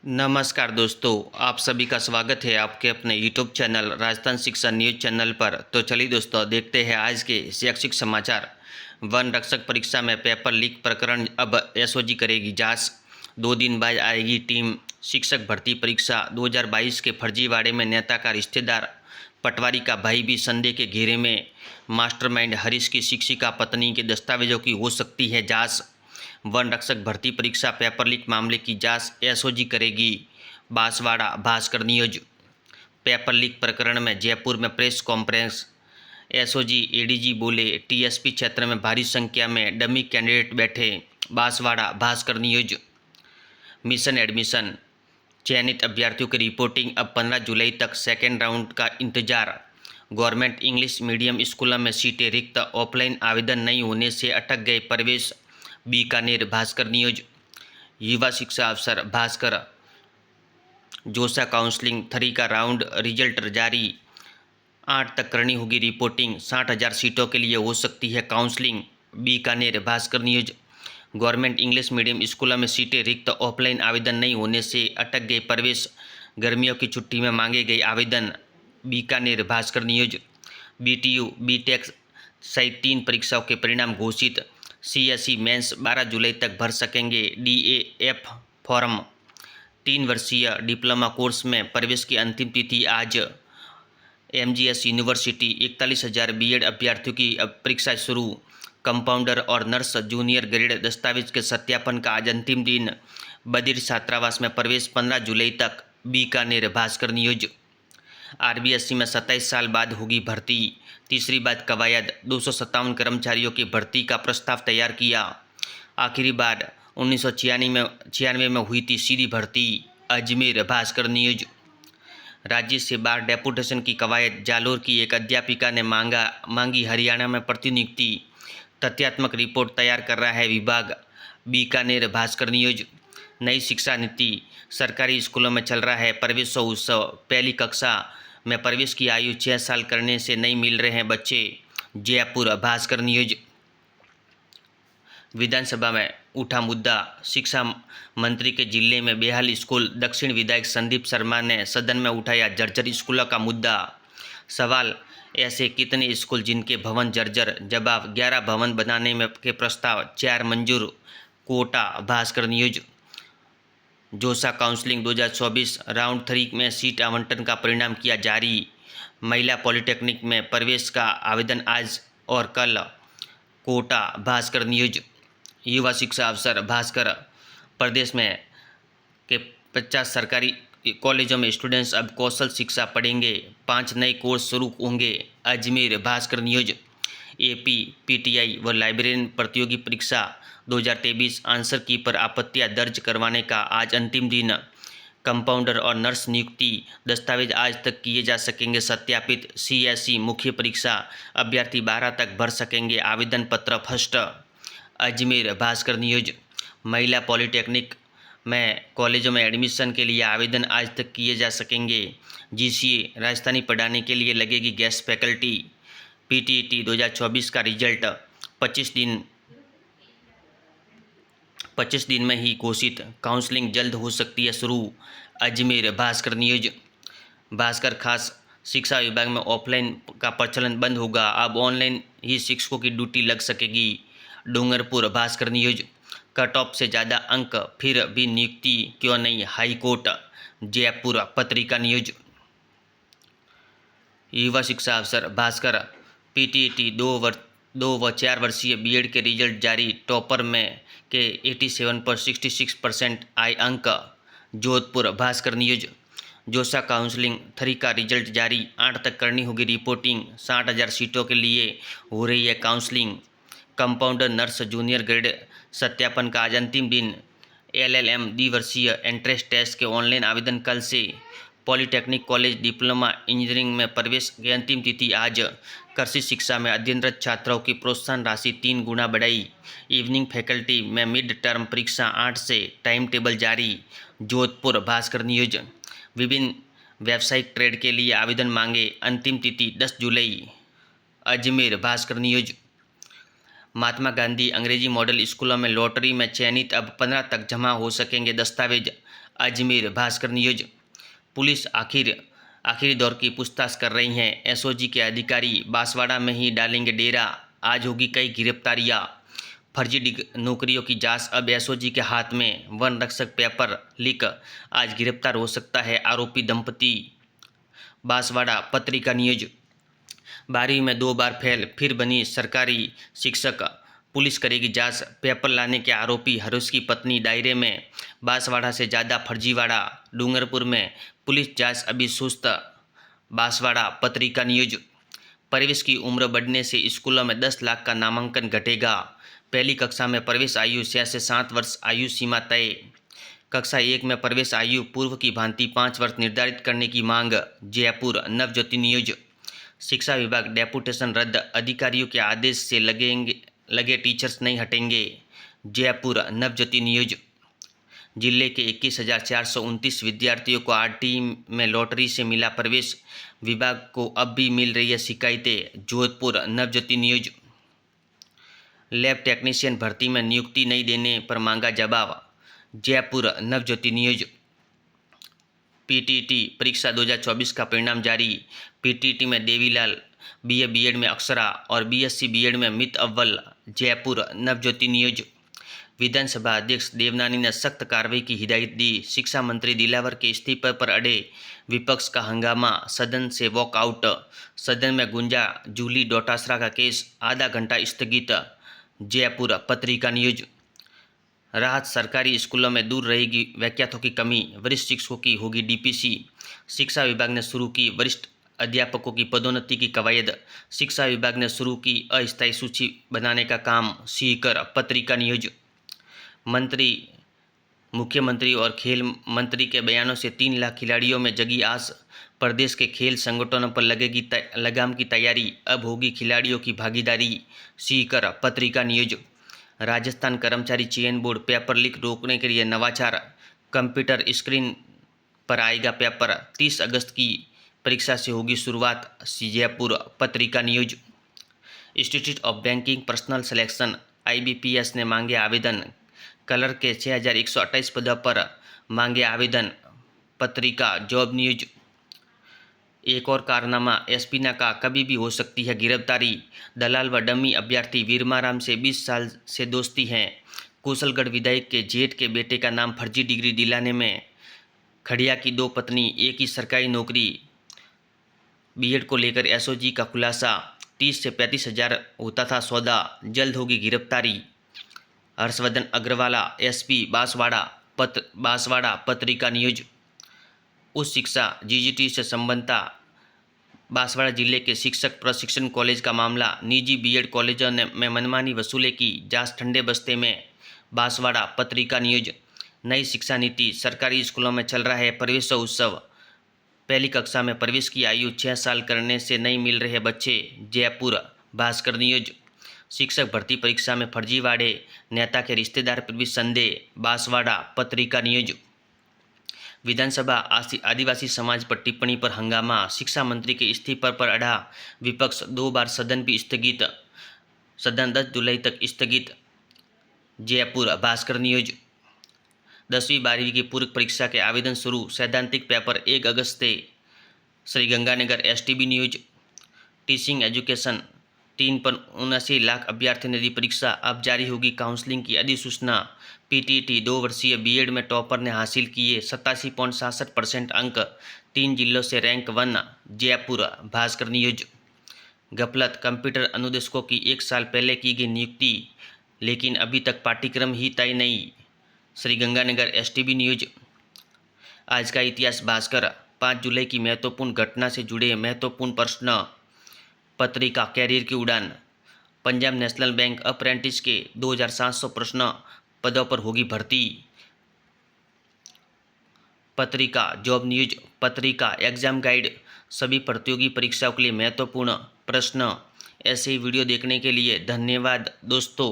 नमस्कार दोस्तों, आप सभी का स्वागत है आपके अपने यूट्यूब चैनल राजस्थान शिक्षा न्यूज चैनल पर। तो चलिए दोस्तों, देखते हैं आज के शैक्षिक समाचार। वन रक्षक परीक्षा में पेपर लीक प्रकरण अब एसओजी करेगी जांच। 2 दिन बाद आएगी टीम। शिक्षक भर्ती परीक्षा 2022 के फर्जीवाड़े में नेता का रिश्तेदार पटवारी का भाई भी संदेह के घेरे में। मास्टरमाइंड हरीश की शिक्षिका पत्नी के दस्तावेजों की हो सकती है जांच। वन रक्षक भर्ती परीक्षा पेपर लीक मामले की जांच एसओजी करेगी। Banswara Bhaskar news. Paper leak प्रकरण में जयपुर में प्रेस कॉन्फ्रेंस। एसओजी एडीजी बोले, टीएसपी क्षेत्र में भारी संख्या में डमी कैंडिडेट बैठे। Banswara Bhaskar news. Mission admission, चयनित अभ्यर्थियों की रिपोर्टिंग अब 15 जुलाई तक। सेकेंड राउंड का इंतजार। गवर्नमेंट इंग्लिश मीडियम स्कूलों में सीटें रिक्त, ऑफलाइन आवेदन नहीं होने से अटक गए प्रवेश। बीकानेर भास्कर न्यूज। युवा शिक्षा अफसर भास्कर। जोसा काउंसलिंग 3 का राउंड रिजल्ट जारी। 8 तक करनी होगी रिपोर्टिंग। 60,000 सीटों के लिए हो सकती है counselling. Bikaner Bhaskar news. Government English medium स्कूलों में सीटें रिक्त, ऑफलाइन आवेदन नहीं होने से अटक गए प्रवेश। गर्मियों की छुट्टी में मांगे गए आवेदन। Bikaner Bhaskar news. BTU BTech सहित 3 परीक्षाओं के परिणाम घोषित। सीएसई मेंस 12 जुलाई तक भर सकेंगे डीएएफ फॉर्म। 3 वर्षीय डिप्लोमा कोर्स में प्रवेश की अंतिम तिथि आज। एमजीएस यूनिवर्सिटी 41,000 बीएड अभ्यर्थियों की अब परीक्षा शुरू। कंपाउंडर और नर्स जूनियर ग्रेड दस्तावेज के सत्यापन का आज अंतिम दिन। बदिर छात्रावास में प्रवेश 15 जुलाई तक। बीकानेर भास्कर न्यूज। आरबीएसई में 27 साल बाद होगी भर्ती। तीसरी बार कवायद। 257 कर्मचारियों की भर्ती का प्रस्ताव तैयार किया। आखिरी बार 1996 में हुई थी सीधी भर्ती। अजमेर भास्कर न्यूज। राज्य से बाहर डेपुटेशन की कवायद। जालोर की एक अध्यापिका ने मांगी हरियाणा में प्रतिनियुक्ति। तथ्यात्मक रिपोर्ट तैयार कर रहा है विभाग। बीकानेर भास्कर न्यूज। नई शिक्षा नीति। सरकारी स्कूलों में चल रहा है प्रवेशोत्सव। पहली कक्षा में प्रवेश की आयु 6 साल करने से नहीं मिल रहे हैं बच्चे। जयपुर भास्कर न्यूज। विधानसभा में उठा मुद्दा। शिक्षा मंत्री के जिले में बेहाल स्कूल। दक्षिण विधायक संदीप शर्मा ने सदन में उठाया जर्जर स्कूलों का मुद्दा। सवाल, ऐसे कितने स्कूल जिनके भवन जर्जर? जवाब, 11 भवन बनाने में के प्रस्ताव, 4 मंजूर। कोटा भास्कर न्यूज। जोसा काउंसलिंग 2024 राउंड 3 में सीट आवंटन का परिणाम किया जारी। महिला पॉलिटेक्निक में प्रवेश का आवेदन आज और कल। कोटा भास्कर न्यूज। युवा शिक्षा अफसर भास्कर। प्रदेश में के 50 सरकारी कॉलेजों में स्टूडेंट्स अब कौशल शिक्षा पढ़ेंगे। 5 नए कोर्स शुरू होंगे। Ajmer Bhaskar news. AP PTI व लाइब्रेरियन प्रतियोगी परीक्षा 2023 आंसर की पर आपत्तियां दर्ज करवाने का आज अंतिम दिन। कंपाउंडर और नर्स नियुक्ति दस्तावेज आज तक किए जा सकेंगे सत्यापित। सीएसई मुख्य परीक्षा अभ्यर्थी 12 तक भर सकेंगे आवेदन पत्र फर्स्ट। अजमेर भास्कर न्यूज। महिला पॉलिटेक्निक में कॉलेजों में एडमिशन के लिए आवेदन आज तक किए जा सकेंगे। जीसीए राजस्थानी पढ़ाने के लिए लगेगी गेस्ट फैकल्टी। पीटीईटी 2024 का रिजल्ट 25 दिन में ही घोषित। काउंसलिंग जल्द हो सकती है शुरू। अजमेर भास्कर न्यूज। भास्कर खास शिक्षा विभाग में ऑफलाइन का प्रचलन बंद होगा, अब ऑनलाइन ही शिक्षकों की ड्यूटी लग सकेगी। Dungarpur Bhaskar news. Cut off से ज़्यादा अंक फिर भी नियुक्ति क्यों नहीं, हाई कोर्ट। जयपुर पत्रिका न्यूज। युवा शिक्षा अफसर भास्कर। पीटीईटी 2 व 4 वर्षीय बीएड के रिजल्ट जारी। टॉपर में के 87 पर 66% आए अंक। जोधपुर भास्कर न्यूज। जोसा काउंसलिंग 3 का रिजल्ट जारी। 8 तक करनी होगी रिपोर्टिंग। 60,000 सीटों के लिए हो रही है counselling. Compounder nurse junior grade सत्यापन का आज अंतिम दिन। एलएलएम द्विवर्षीय एंट्रेंस टेस्ट के ऑनलाइन आवेदन कल से। पॉलिटेक्निक कॉलेज डिप्लोमा इंजीनियरिंग में प्रवेश की अंतिम तिथि आज। कृषि शिक्षा में अध्ययनरत छात्राओं की प्रोत्साहन राशि 3 गुना बढ़ाई। इवनिंग फैकल्टी में मिड टर्म परीक्षा 8 से, टाइम टेबल जारी। जोधपुर भास्कर न्यूज। विभिन्न व्यावसायिक ट्रेड के लिए आवेदन मांगे, अंतिम तिथि 10 जुलाई। अजमेर भास्कर न्यूज। महात्मा गांधी अंग्रेजी मॉडल स्कूलों में लॉटरी में चयनित अब 15 तक जमा हो सकेंगे दस्तावेज। अजमेर भास्कर न्यूज। पुलिस आखिरी दौर की पूछताछ कर रही है। एसओजी के अधिकारी बांसवाड़ा में ही डालेंगे डेरा। आज होगी कई गिरफ्तारियां। फर्जी नौकरियों की जांच अब एसओजी के हाथ में। वन रक्षक पेपर लीक, आज गिरफ्तार हो सकता है आरोपी दंपति। बांसवाड़ा पत्रिका न्यूज। 12वीं में 2 बार फेल, फिर बनी सरकारी शिक्षक। पुलिस करेगी जांच। पेपर लाने के आरोपी हरुष की पत्नी दायरे में। बांसवाड़ा से ज़्यादा फर्जीवाड़ा। डूंगरपुर में पुलिस जांच अभी सुस्त। बांसवाड़ा पत्रिका न्यूज। प्रवेश की उम्र बढ़ने से स्कूलों में 10 लाख का नामांकन घटेगा। पहली कक्षा में प्रवेश आयु 6 से 7 वर्ष आयु सीमा तय। कक्षा 1 में प्रवेश आयु पूर्व की भांति 5 वर्ष निर्धारित करने की मांग। जयपुर नवज्योति न्यूज। शिक्षा विभाग डेपुटेशन रद्द, अधिकारियों के आदेश से लगे टीचर्स नहीं हटेंगे। जयपुर नवज्योति न्यूज। जिले के 21,429 विद्यार्थियों को आरटी में लॉटरी से मिला प्रवेश, विभाग को अब भी मिल रही है शिकायतें। Jodhpur Navjyoti news. Lab technician भर्ती में नियुक्ति नहीं देने पर मांगा जवाब। जयपुर नवज्योति न्यूज। पीटीटी परीक्षा 2024 का परिणाम जारी। पीटीटी में देवीलाल, बीए बीएड में अक्षरा और बीएससी बीएड में मित अव्वल। जयपुर नवज्योति न्यूज। विधानसभा अध्यक्ष देवनानी ने सख्त कार्रवाई की हिदायत दी। शिक्षा मंत्री दिलावर के इस्तीफे पर अड़े विपक्ष का हंगामा, सदन से वॉकआउट। सदन में गुंजा जूली डोटासरा का केस, आधा घंटा स्थगित। जयपुर पत्रिका न्यूज। राहत, सरकारी स्कूलों में दूर रहेगी व्याख्यातों की कमी, वरिष्ठ शिक्षकों की होगी डीपीसी। शिक्षा विभाग ने शुरू की वरिष्ठ अध्यापकों की पदोन्नति की कवायद। शिक्षा विभाग ने शुरू की अस्थायी सूची बनाने का काम। सीकर पत्रिका न्यूज। मुख्यमंत्री और खेल मंत्री के बयानों से 3 लाख खिलाड़ियों में जगी आस। प्रदेश के खेल संगठनों पर लगेगी लगाम की तैयारी, अब होगी खिलाड़ियों की भागीदारी। सीकर पत्रिका न्यूज। राजस्थान कर्मचारी चयन बोर्ड पेपर लीक रोकने के लिए नवाचार, कंप्यूटर स्क्रीन पर आएगा पेपर। 30 अगस्त की परीक्षा से होगी शुरुआत। जयपुर पत्रिका news. Institute of banking personal selection IBPS ने मांगे आवेदन। कलर के 6,128 पदों पर मांगे आवेदन। पत्रिका जॉब न्यूज। एक और कारनामा, एसपीना का कभी भी हो सकती है गिरफ्तारी। दलाल व डमी अभ्यर्थी वीरमाराम से 20 साल से दोस्ती हैं। कुशलगढ़ विधायक के जेठ के बेटे का नाम फर्जी डिग्री दिलाने में। खड़िया की 2 पत्नी, एक ही सरकारी नौकरी। बीएड को लेकर एसओजी का खुलासा, 30 से 35 हज़ार होता था सौदा, जल्द होगी गिरफ्तारी। हर्षवर्धन अग्रवाला एसपी बांसवाड़ा पत्रिका न्यूज। उच्च शिक्षा जीजीटी से संबंधता, बांसवाड़ा जिले के शिक्षक प्रशिक्षण कॉलेज का मामला। निजी बीएड कॉलेजों ने में मनमानी वसूले की जांच ठंडे बस्ते में। बांसवाड़ा पत्रिका न्यूज। नई शिक्षा नीति, सरकारी स्कूलों में चल रहा है प्रवेशोत्सव। पहली कक्षा में प्रवेश की आयु 6 साल करने से नहीं मिल रहे बच्चे। जयपुर भास्कर न्यूज। शिक्षक भर्ती परीक्षा में फर्जीवाड़े, नेता के रिश्तेदार पर भी संदेह। बांसवाड़ा पत्रिका न्यूज। विधानसभा आदिवासी समाज पर टिप्पणी पर हंगामा, शिक्षा मंत्री के इस्तीफे पर अड़ा विपक्ष। 2 बार सदन भी स्थगित, सदन 10 जुलाई तक स्थगित। जयपुर भास्कर न्यूज। 10वीं 12वीं की पूरक परीक्षा के आवेदन शुरू, सैद्धांतिक पेपर 1 अगस्त से। Sriganganagar STB news. Teaching education 3.79 lakh अभ्यर्थियों ने दी परीक्षा, अब जारी होगी काउंसलिंग की अधिसूचना। पीटीटी 2 वर्षीय बीएड में टॉपर ने हासिल किए 87.67% अंक, 3 जिलों से रैंक 1। जयपुर भास्कर न्यूज। गफलत, कंप्यूटर अनुदेशकों की 1 साल पहले की गई नियुक्ति, लेकिन अभी तक पाठ्यक्रम ही तय नहीं। Sriganganagar STB news. आज का इतिहास भास्कर, 5 जुलाई की महत्वपूर्ण घटना से जुड़े महत्वपूर्ण प्रश्न। पत्रिका कैरियर की उड़ान। पंजाब नेशनल बैंक अप्रेंटिस के 2,700 प्रश्न पदों पर होगी भर्ती। पत्रिका जॉब न्यूज। पत्रिका एग्जाम गाइड, सभी प्रतियोगी परीक्षाओं के लिए महत्वपूर्ण प्रश्न। ऐसे ही वीडियो देखने के लिए धन्यवाद दोस्तों।